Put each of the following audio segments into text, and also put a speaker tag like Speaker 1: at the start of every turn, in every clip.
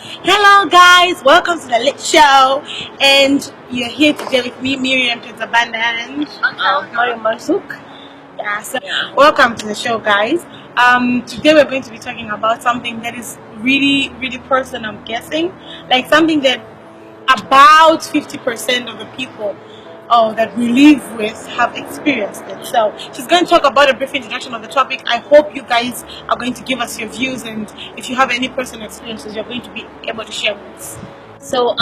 Speaker 1: Hello guys, welcome to the Lit Show, and you're here today with me, Mirriam, to the abandoned.
Speaker 2: Mariam.
Speaker 1: Welcome to the show, guys. Today we're going to be talking about something that is really, really personal. I'm guessing, like something that about 50% of the people that we live with have experienced it. So she's going to talk about a brief introduction of the topic. I hope you guys are going to give us your views, and if you have any personal experiences, you're going to be able to share with us.
Speaker 2: So,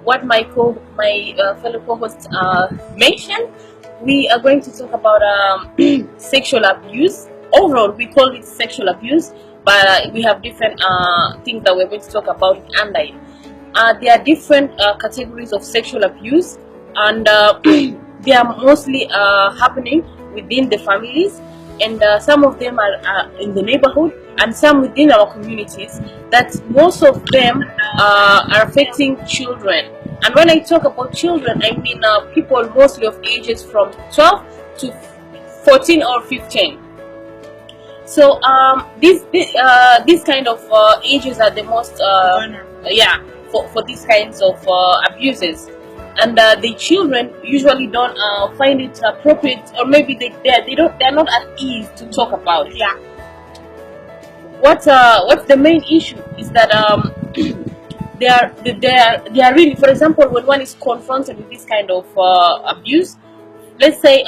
Speaker 2: what my fellow co-hosts mentioned, we are going to talk about sexual abuse. Overall, we call it sexual abuse, but we have different things that we're going to talk about under it. There are different categories of sexual abuse, and they are mostly happening within the families, and some of them are in the neighborhood, and some within our communities. That most of them are affecting children. And when I talk about children, I mean people mostly of ages from 12 to 14 or 15. So these kind of ages are the most for these kinds of abuses. And the children usually don't find it appropriate, or maybe they're not at ease to talk about it.
Speaker 1: Yeah.
Speaker 2: What's the main issue is that they are really, for example, when one is confronted with this kind of abuse, let's say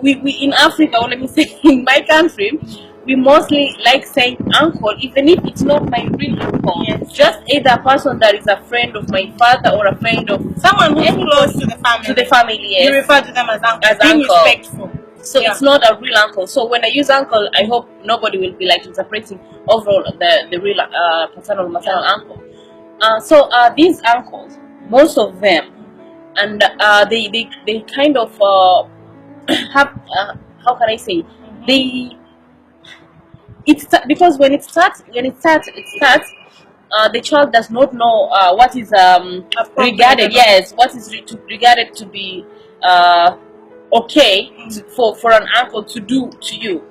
Speaker 2: we in Africa, or let me say in my country, we mostly like saying uncle, even if it's not my real uncle.
Speaker 1: Yes.
Speaker 2: Just either a person that is a friend of my father or a friend of
Speaker 1: Someone who's close to the family.
Speaker 2: To the family, yes.
Speaker 1: You refer to them as uncle.
Speaker 2: As
Speaker 1: Being
Speaker 2: uncle.
Speaker 1: respectful.
Speaker 2: So it's not a real uncle. So when I use uncle, I hope nobody will be like interpreting overall the real paternal maternal uncle. So these uncles, most of them, and they kind of have how can I say, because when it starts the child does not know what is regarded regarded to be okay for an uncle to do to you.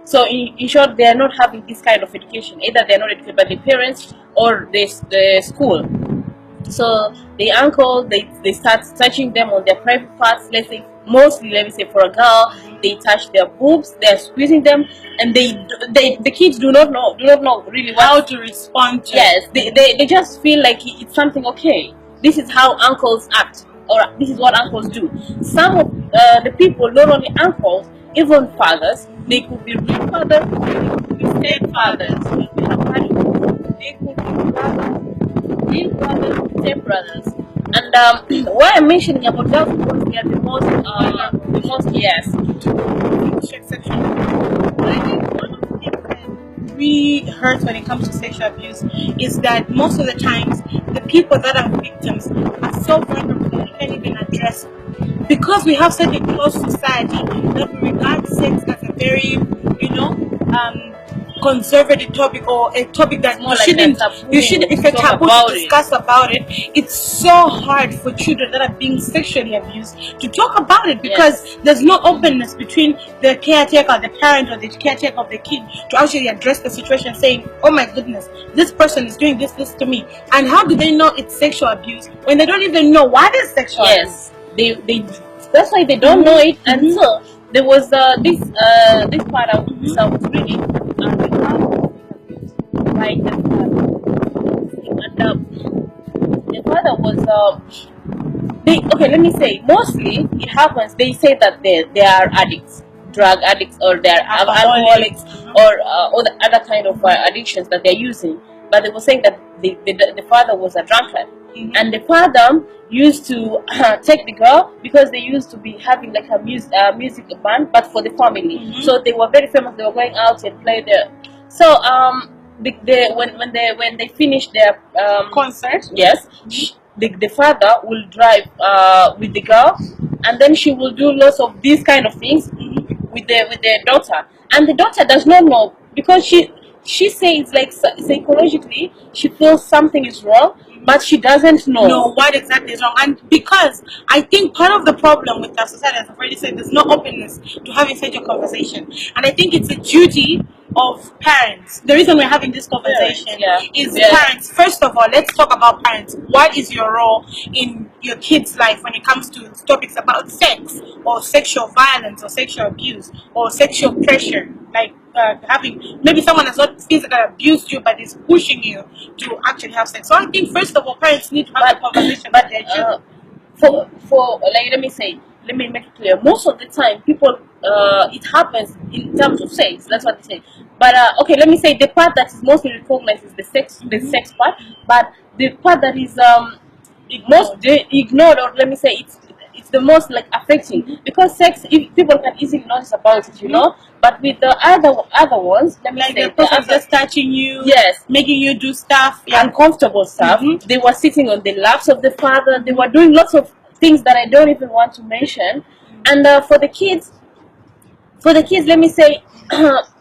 Speaker 2: So in short, they are not having this kind of education. Either they are not educated by the parents or the school. So the uncle, they start touching them on their private parts. Let me say for a girl, they touch their boobs, they are squeezing them, and the kids do not know really
Speaker 1: how to respond to.
Speaker 2: Yes, they just feel like it's something okay. This is how uncles act, or this is what uncles do. Some of the people, not only uncles, even fathers, they could be real fathers, they could be stepfathers. We have had it. They could be brothers, real brothers, stepbrothers. And why I'm mentioning about that, because they are the most yes.
Speaker 1: One of the things that really hurts when it comes to sexual abuse is that most of the times the people that are victims are so vulnerable that you can't even address them. Because we have such a close society that we regard sex as a very, conservative topic, or a topic that you shouldn't if a taboo to discuss about it. It's so hard for children that are being sexually abused to talk about it, because there's no openness between the caretaker, the parent, or the caretaker of the kid to actually address the situation, saying, oh my goodness, this person is doing this to me. And how do they know it's sexual abuse when they don't even know what is sexual abuse?
Speaker 2: Yes, that's why they don't know it. And so there was this part I was reading. By the father, and the father was let me say, mostly it happens, they say that they are addicts, drug addicts, or they are alcoholics, or the other kind of addictions that they're using. But they were saying that the father was a drunkard. And the father used to take the girl, because they used to be having like a music band, but for the family. So they were very famous. They were going out and play there. So when they finish their
Speaker 1: concert,
Speaker 2: yes, the father will drive with the girl, and then she will do lots of these kind of things with their daughter, and the daughter does not know, because she says, like, psychologically she feels something is wrong, but she doesn't know
Speaker 1: what exactly is wrong. And because I think part of the problem with our society, as I've already said, there's no openness to having such a conversation. And I think it's a duty of parents. The reason we're having this conversation is parents. First of all, let's talk about parents. What is your role in your kid's life when it comes to topics about sex or sexual violence or sexual abuse or sexual pressure? Like having, maybe someone has not physically abused you but is pushing you to actually have sex. So I think first of all, parents need to have a conversation with their children.
Speaker 2: For like, let me make it clear. Most of the time, people it happens in terms of sex. That's what they say. But okay, let me say the part that is mostly recognized is the sex part. But the part that is most ignored, or let me say it's the most like affecting, because sex, if people can easily notice about it, you know. But with the other ones, let me
Speaker 1: Like
Speaker 2: say,
Speaker 1: the person just touching you,
Speaker 2: yes,
Speaker 1: making you do stuff,
Speaker 2: uncomfortable stuff. They were sitting on the laps of the father. They were doing lots of things that I don't even want to mention. And for the kids, let me say,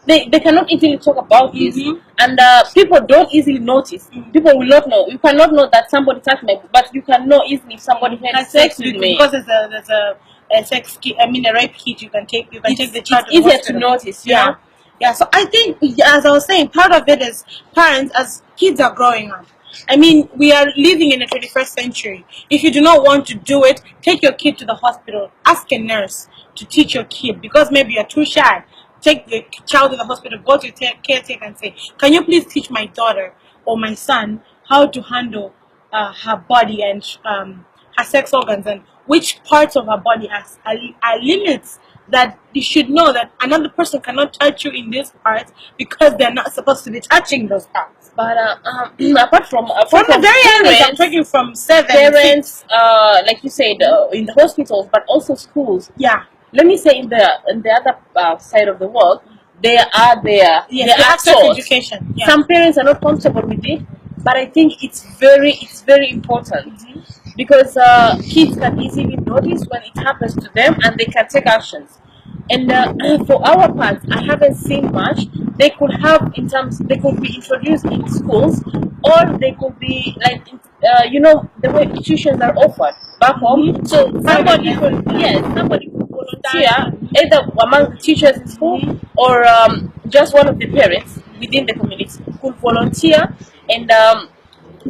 Speaker 2: they cannot easily talk about this, and people don't easily notice. People will not know. You cannot know that somebody touched me, but you can know easily if somebody had sex with me.
Speaker 1: Because there's a sex kit, I mean a rape kit you can take the child.
Speaker 2: It's easier to notice, you know?
Speaker 1: Yeah, so I think, as I was saying, part of it is parents, as kids are growing up. I mean, we are living in the 21st century. If you do not want to do it, take your kid to the hospital. Ask a nurse to teach your kid, because maybe you're too shy. Take the child to the hospital, go to the caretaker and say, can you please teach my daughter or my son how to handle her body and her sex organs, and which parts of her body are limits that you should know that another person cannot touch you in this part because they're not supposed to be touching those parts.
Speaker 2: But apart from
Speaker 1: the very end, I'm talking from
Speaker 2: parents, like you said, in the hospitals, but also schools.
Speaker 1: Yeah.
Speaker 2: Let me say in the other side of the world, they are there.
Speaker 1: Yes,
Speaker 2: they are
Speaker 1: access
Speaker 2: taught.
Speaker 1: Education. Yeah.
Speaker 2: Some parents are not comfortable with it, but I think it's very important, because kids can easily notice when it happens to them, and they can take actions. And for our part, I haven't seen much. They could have, they could be introduced in schools, or they could be like, you know, the way tuitions are offered back home. So somebody could volunteer, either among the teachers in school, or just one of the parents within the community could volunteer and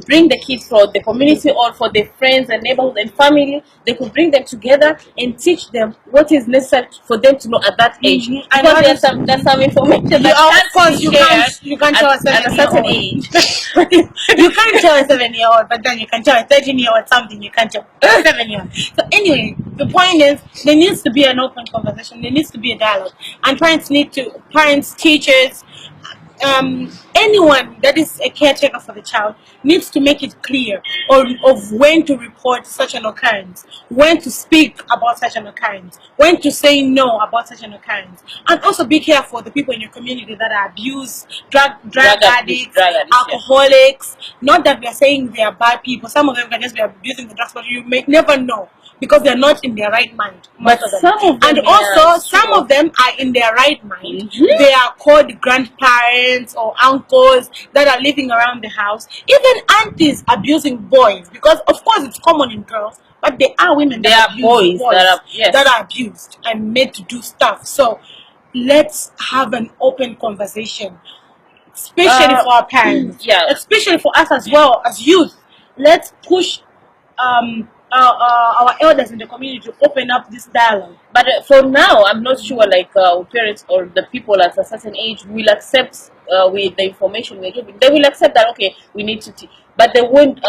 Speaker 2: bring the kids for the community or for their friends and neighborhood and family. They could bring them together and teach them what is necessary for them to know at that age. Because there's some information that
Speaker 1: of course you can't tell
Speaker 2: at a certain age.
Speaker 1: You can't tell a 7-year-old, but then you can tell a 13-year-old something you can't tell a 7-year-old. So anyway, the point is there needs to be an open conversation. There needs to be a dialogue, and parents, teachers, anyone that is a caretaker for the child needs to make it clear of when to report such an occurrence, when to speak about such an occurrence, when to say no about such an occurrence, and also be careful the people in your community that are abused, drug addicts, alcoholics. Not that we are saying they are bad people. Some of them can just be abusing the drugs, but you may never know, because they're not in their right mind.
Speaker 2: But some of them,
Speaker 1: and also some of them are in their right mind. They are called grandparents or uncles that are living around the house. Even aunties abusing boys, because of course it's common in girls, but there are women that are boys that are abused and made to do stuff. So let's have an open conversation, especially for our parents, especially for us as well as youth. Let's push our elders in the community to open up this dialogue.
Speaker 2: But for now, I'm not sure like parents or the people at a certain age will accept with the information we're giving. They will accept that, okay, we need to teach, but they won't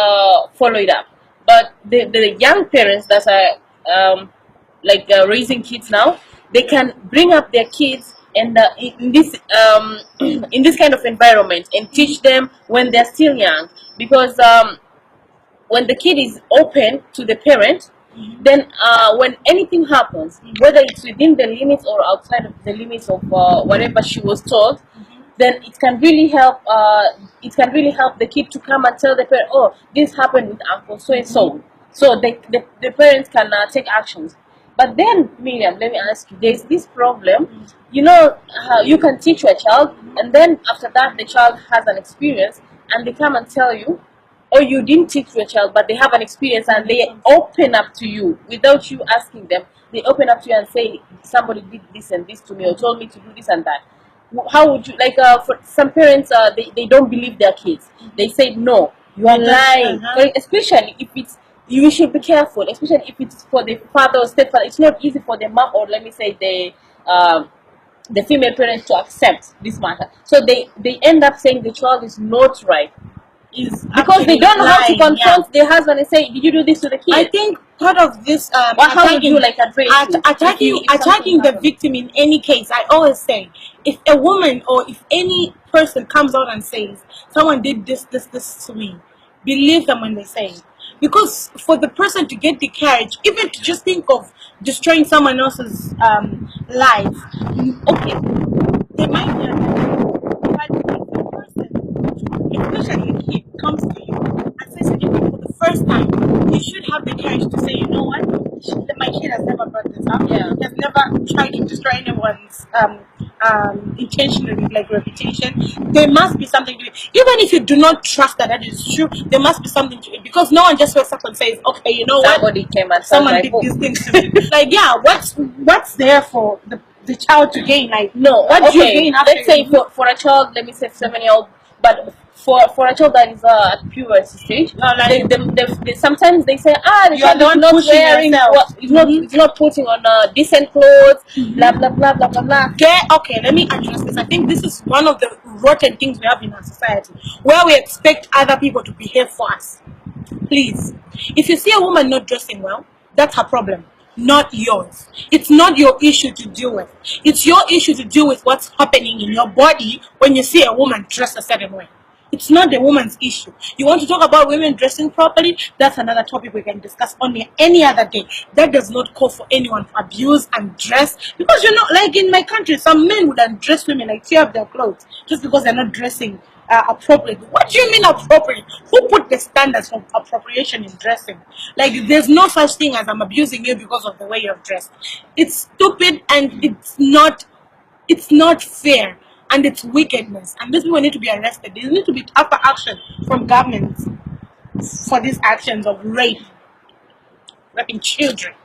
Speaker 2: follow it up. But the young parents that are raising kids now, they can bring up their kids and in this kind of environment and teach them when they're still young, because when the kid is open to the parent, then when anything happens, whether it's within the limits or outside of the limits of whatever she was told, then it can really help. It can really help the kid to come and tell the parent, "Oh, this happened with Uncle so and so." So the parents can take actions. But then, Miriam, let me ask you: there's this problem. You know, you can teach your child, and then after that, the child has an experience, and they come and tell you, or you didn't teach your child, but they have an experience and they open up to you without you asking them. They open up to you and say, somebody did this and this to me, or told me to do this and that. how would you like? For some parents, they don't believe their kids. They say no, you are lying. But especially if it's, you should be careful, especially if it's for the father or stepfather. It's not easy for the mom, or let me say the female parents, to accept this matter. So they end up saying the child is not right,
Speaker 1: Is
Speaker 2: because they don't know how to confront their husband and say, did you do this to the kid?
Speaker 1: I think part of this
Speaker 2: how would you like address
Speaker 1: attacking the victim in any case, I always say, if a woman or if any person comes out and says someone did this to me, believe them when they say it. Because for the person to get the courage, even to just think of destroying someone else's life, okay, they might be but if the person, especially a kid, comes to you and says anything for the first time, you should have the courage to say, you know what, my kid has never brought this up. He has never tried to destroy anyone's intentionally, like, reputation. There must be something to it. Even if you do not trust that is true, there must be something to it, because no one just wakes up and says, okay, you know
Speaker 2: somebody came and
Speaker 1: someone did these things to me. Like, yeah, what's there for the child to gain? Like,
Speaker 2: no,
Speaker 1: what do you gain after?
Speaker 2: Let's say for a child, let me say 7-year-old, but for a child that is at puberty stage, they sometimes they say, the child is not wearing, it's not putting on decent clothes, blah blah blah blah blah blah.
Speaker 1: Okay, let me address this. I think this is one of the rotten things we have in our society, where we expect other people to behave for us. Please, if you see a woman not dressing well, that's her problem, not yours. It's not your issue to deal with. It's your issue to deal with what's happening in your body when you see a woman dressed a certain way. It's not the woman's issue. You want to talk about women dressing properly? That's another topic we can discuss on any other day. That does not call for anyone to abuse and dress. Because, you know, like in my country, some men would undress women, like tear up their clothes, just because they're not dressing appropriately. What do you mean appropriate? Who put the standards for appropriation in dressing? Like, there's no such thing as I'm abusing you because of the way you're dressed. It's stupid, and it's not fair, and it's wickedness, and these people need to be arrested. There need to be tougher action from governments for these actions of raping children.